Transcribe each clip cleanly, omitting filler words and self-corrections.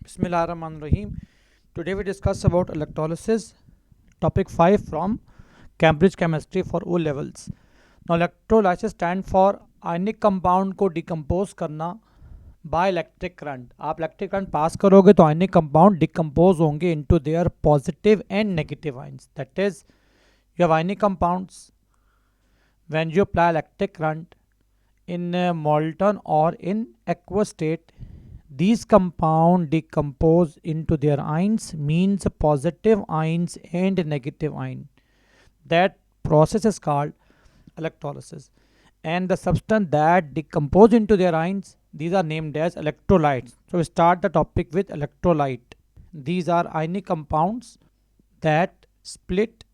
Bismillahirrahmanirrahim. Today we discuss about electrolysis, topic 5 from Cambridge Chemistry for O levels. Now electrolysis stand for ionic compound को decompose करना by electric current. आप electric current pass करोगे तो ionic compound decompose होंगे into their positive and negative ions. That is, you have ionic compounds. When you apply electric current in molten or in aqueous state, these compounds decompose into their ions, means positive ions and negative ion. That process is called electrolysis. And the substance that decompose into their ions, these are named as electrolytes. So we start the topic with electrolyte. These are ionic compounds that split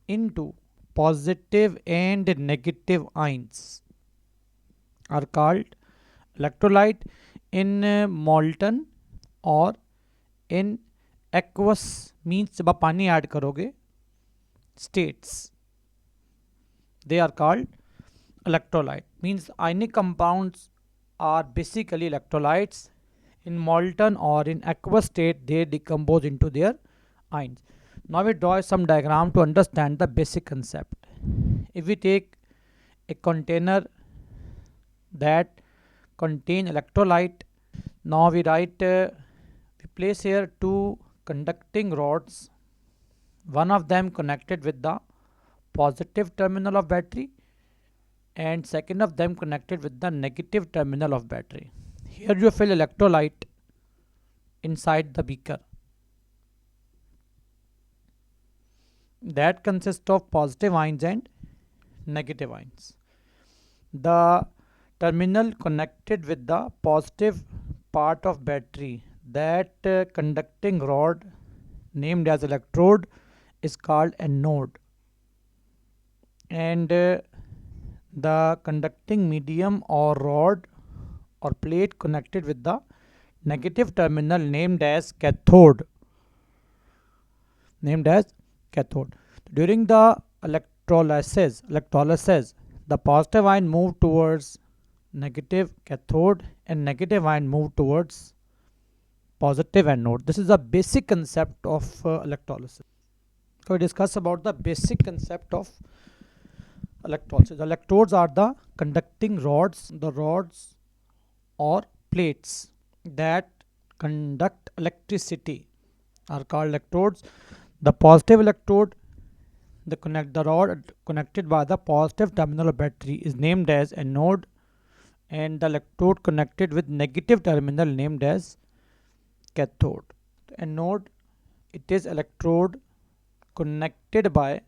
into positive and negative ions are called electrolyte. In molten or in aqueous means जब आप पानी add करोगे states, they are called electrolyte. Means ionic compounds are basically electrolytes. In molten or in aqueous state, they decompose into their ions. Now we draw some diagram to understand the basic concept. If we take a container that contain electrolyte, now we write we place here two conducting rods, one of them connected with the positive terminal of battery and second of them connected with the negative terminal of battery. Here you fill electrolyte inside the beaker that consists of positive ions and negative ions. The terminal connected with the positive part of battery, that conducting rod named as electrode is called anode, and the conducting medium or rod or plate connected with the negative terminal named as cathode. During the electrolysis, the positive ion move towards negative cathode and negative ion move towards positive anode. This is the basic concept of electrolysis. So we discuss about the basic concept of electrolysis. The electrodes are the conducting rods, the rods or plates that conduct electricity are called electrodes. The positive electrode, the rod connected by the positive terminal of battery is named as anode, and the electrode connected with negative terminal named as cathode. Anode, it is electrode connected by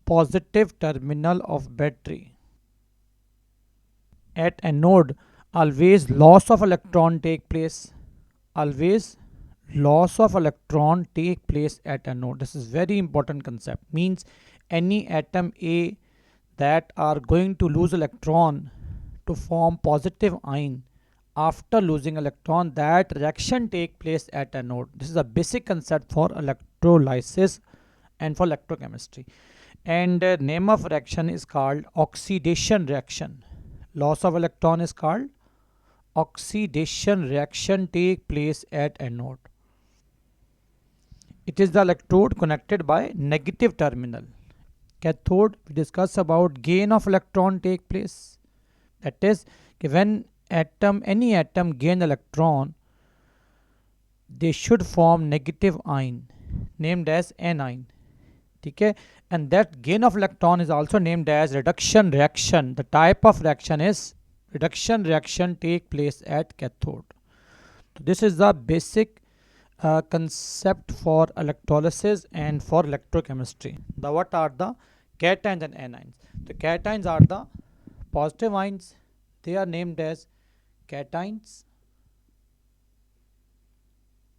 positive terminal of battery. At anode, always loss of electron take place. Always loss of electron take place at anode. This is very important concept. Means any atom A that are going to lose electron to form positive ion, after losing electron, that reaction take place at anode. This is a basic concept for electrolysis and for electrochemistry. And name of reaction is called oxidation reaction. Loss of electron is called oxidation reaction take place at anode. It is the electrode connected by negative terminal. Cathode, we discuss about gain of electron take place. That is, when any atom gain electron, they should form negative ion named as anion. Okay? And that gain of electron is also named as reduction reaction. The type of reaction is reduction reaction take place at cathode. So this is the basic concept for electrolysis and for electrochemistry. What are the cations and anions? The cations are the positive ions. They are named as cations.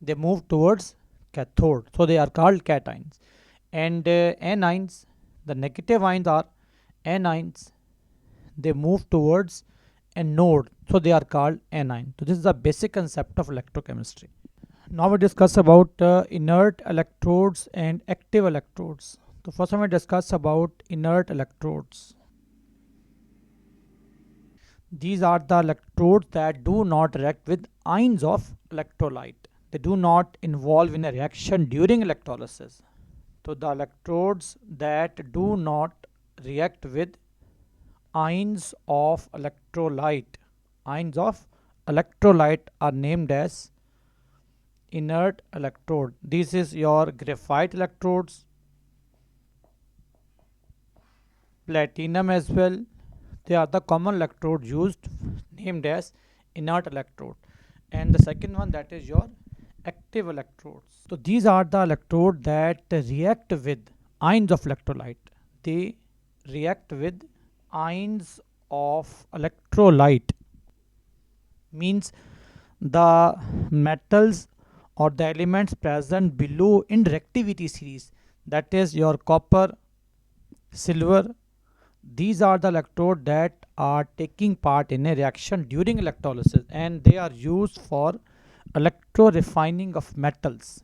They move towards cathode, so they are called cations. And anions, the negative ions are anions. They move towards anode, so they are called anion. So this is the basic concept of electrochemistry. Now we discuss about inert electrodes and active electrodes. So first we discuss about inert electrodes. These are the electrodes that do not react with ions of electrolyte. they do not involve in a reaction during electrolysis. So the electrodes that do not react with ions of electrolyte are named as inert electrode. This is your graphite electrodes, platinum as well. They are the common electrode used, named as inert electrode. And the second one, that is your active electrodes. So these are the electrode that react with ions of electrolyte. They react with ions of electrolyte, means the metals or the elements present below in reactivity series, that is your copper, silver. These are the electrodes that are taking part in a reaction during electrolysis, and they are used for electro refining of metals.